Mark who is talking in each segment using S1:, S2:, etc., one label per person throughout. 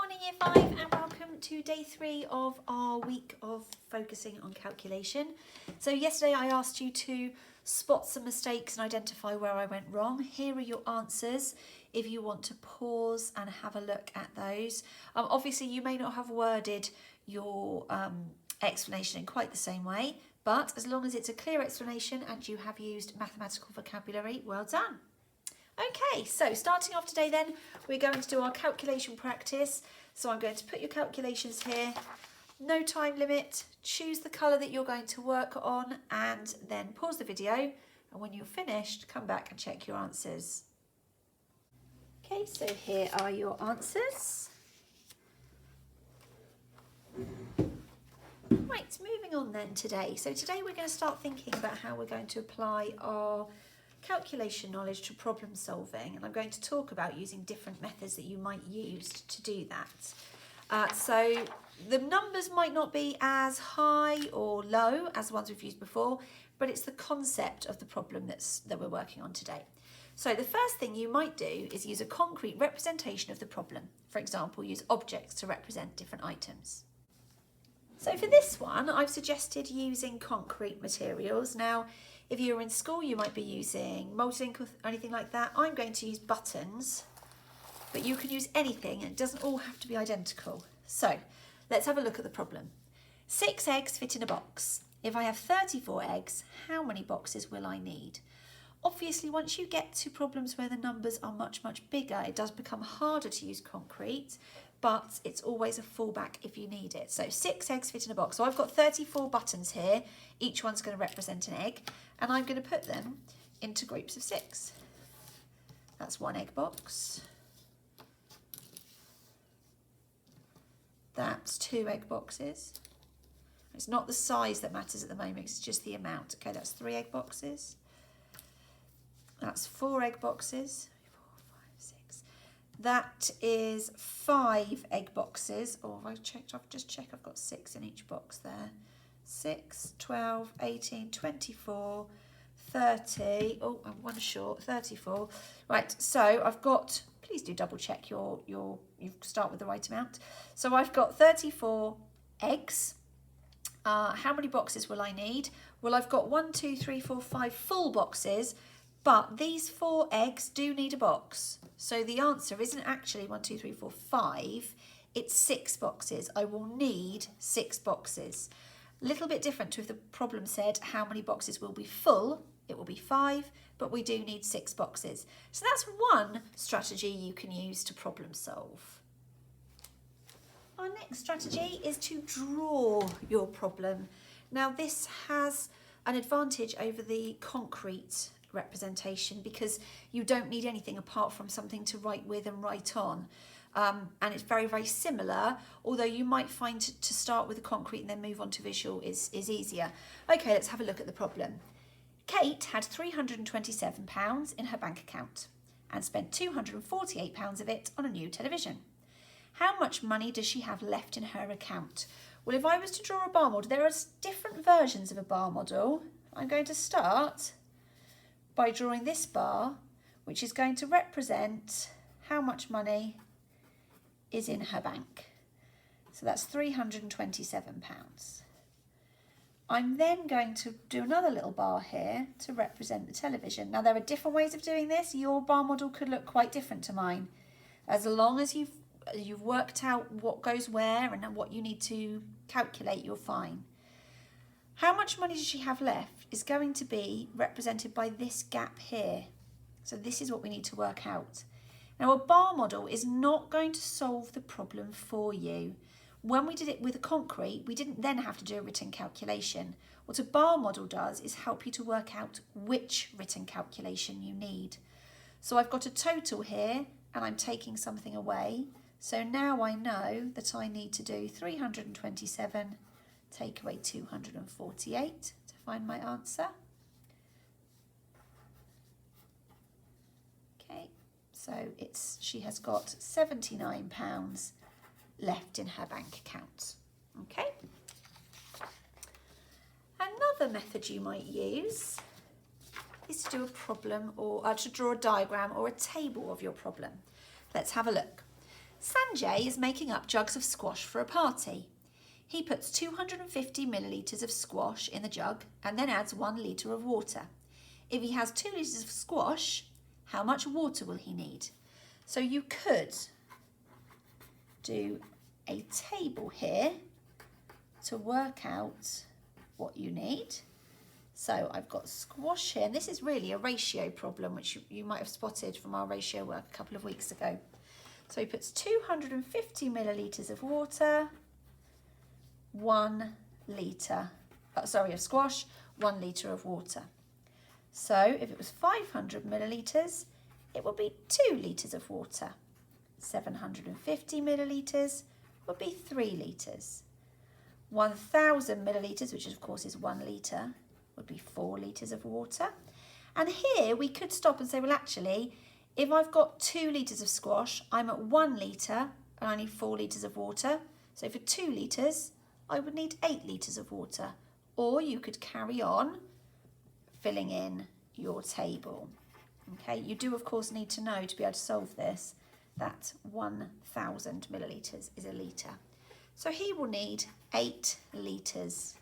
S1: morning Year 5 and welcome to day 3 of our week of focusing on calculation. So yesterday I asked you to spot some mistakes and identify where I went wrong. Here are your answers if you want to pause and have a look at those. Obviously you may not have worded your explanation in quite the same way, but as long as it's a clear explanation and you have used mathematical vocabulary, well done. Okay, so starting off today then, we're going to do our calculation practice. So I'm going to put your calculations here, no time limit, choose the colour that you're going to work on and then pause the video. And when you're finished, come back and check your answers. Okay, so here are your answers. Right, moving on then today. So today we're going to start thinking about how we're going to apply our calculation knowledge to problem solving, and I'm going to talk about using different methods that you might use to do that. So the numbers might not be as high or low as the ones we've used before, but it's the concept of the problem that we're working on today. So the first thing you might do is use a concrete representation of the problem. For example, use objects to represent different items. So for this one, I've suggested using concrete materials. Now, if you're in school, you might be using Molten Ink or anything like that. I'm going to use buttons, but you can use anything. It doesn't all have to be identical. So let's have a look at the problem. 6 eggs fit in a box. If I have 34 eggs, how many boxes will I need? Obviously, once you get to problems where the numbers are much, much bigger, it does become harder to use concrete, but it's always a fallback if you need it. So 6 eggs fit in a box. So I've got 34 buttons here. Each one's going to represent an egg, and I'm going to put them into groups of 6. That's 1 egg box. That's 2 egg boxes. It's not the size that matters at the moment, it's just the amount. Okay, that's 3 egg boxes. That's 4 egg boxes. 4, 5, 6. That is 5 egg boxes. Oh, I've just checked, I've got 6 in each box there. 6, 12, 18, 24, 30. Oh, I'm one short, 34. Right, so I've got, please do double check you start with the right amount. So I've got 34 eggs. How many boxes will I need? Well, I've got 1, 2, 3, 4, 5 full boxes, but these 4 eggs do need a box. So the answer isn't actually 1, 2, 3, 4, 5. It's 6 boxes. I will need 6 boxes. A little bit different to if the problem said how many boxes will be full. It will be 5, but we do need 6 boxes. So that's one strategy you can use to problem solve. Our next strategy is to draw your problem. Now this has an advantage over the concrete representation because you don't need anything apart from something to write with and write on. And it's very, very similar, although you might find to start with the concrete and then move on to visual is easier. Okay, let's have a look at the problem. Kate had £327 in her bank account and spent £248 of it on a new television. How much money does she have left in her account? Well, if I was to draw a bar model, there are different versions of a bar model. I'm going to start by drawing this bar, which is going to represent how much money is in her bank. So that's £327. I'm then going to do another little bar here to represent the television. Now there are different ways of doing this. Your bar model could look quite different to mine. As long as you've worked out what goes where and what you need to calculate, you're fine. How much money does she have left is going to be represented by this gap here. So this is what we need to work out. Now a bar model is not going to solve the problem for you. When we did it with a concrete, we didn't then have to do a written calculation. What a bar model does is help you to work out which written calculation you need. So I've got a total here and I'm taking something away. So now I know that I need to do 327 take away 248 to find my answer. Okay, so she has got £79 left in her bank account. Okay. Another method you might use is to do a problem or to draw a diagram or a table of your problem. Let's have a look. Sanjay is making up jugs of squash for a party. He puts 250 millilitres of squash in the jug and then adds 1 litre of water. If he has 2 litres of squash, how much water will he need? So you could do a table here to work out what you need. So I've got squash here, and this is really a ratio problem, which you might have spotted from our ratio work a couple of weeks ago. So he puts 250 millilitres of water, 1 litre, of squash, 1 litre of water. So if it was 500 millilitres, it would be 2 litres of water. 750 millilitres would be 3 litres. 1000 millilitres, which of course is 1 litre, would be 4 litres of water. And here we could stop and say, well, actually, if I've got 2 litres of squash, I'm at 1 litre and I need 4 litres of water. So for 2 litres, I would need 8 litres of water. Or you could carry on filling in your table. Okay, you do of course need to know, to be able to solve this, that 1000 millilitres is a litre. So he will need 8 litres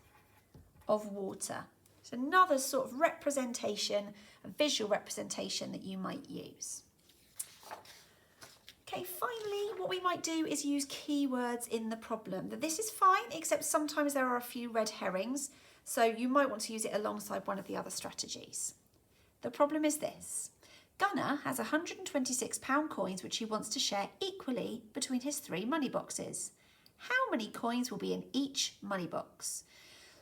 S1: of water. It's another sort of representation, a visual representation that you might use. Okay, finally, what we might do is use keywords in the problem. This is fine, except sometimes there are a few red herrings, so you might want to use it alongside one of the other strategies. The problem is this. Gunnar has £126 coins which he wants to share equally between his 3 money boxes. How many coins will be in each money box?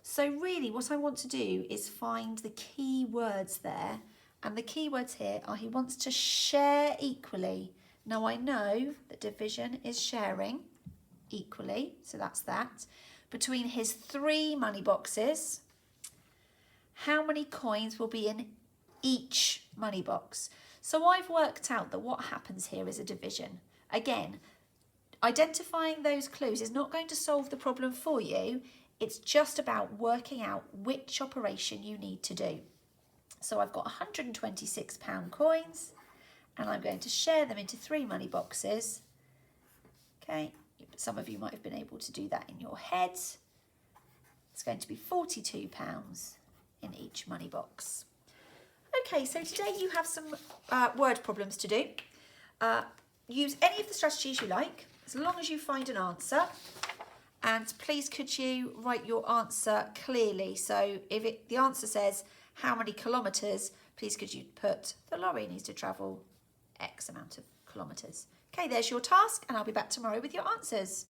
S1: So really what I want to do is find the key words there, and the key words here are he wants to share equally. Now I know that division is sharing equally, so that's that. Between his 3 money boxes, how many coins will be in each money box? So I've worked out that what happens here is a division. Again, identifying those clues is not going to solve the problem for you. It's just about working out which operation you need to do. So I've got £126 coins and I'm going to share them into 3 money boxes. Okay, some of you might have been able to do that in your head. It's going to be £42 in each money box. Okay, so today you have some word problems to do. Use any of the strategies you like, as long as you find an answer. And please could you write your answer clearly? So if the answer says how many kilometres, please could you put the lorry needs to travel X amount of kilometres. Okay, there's your task, and I'll be back tomorrow with your answers.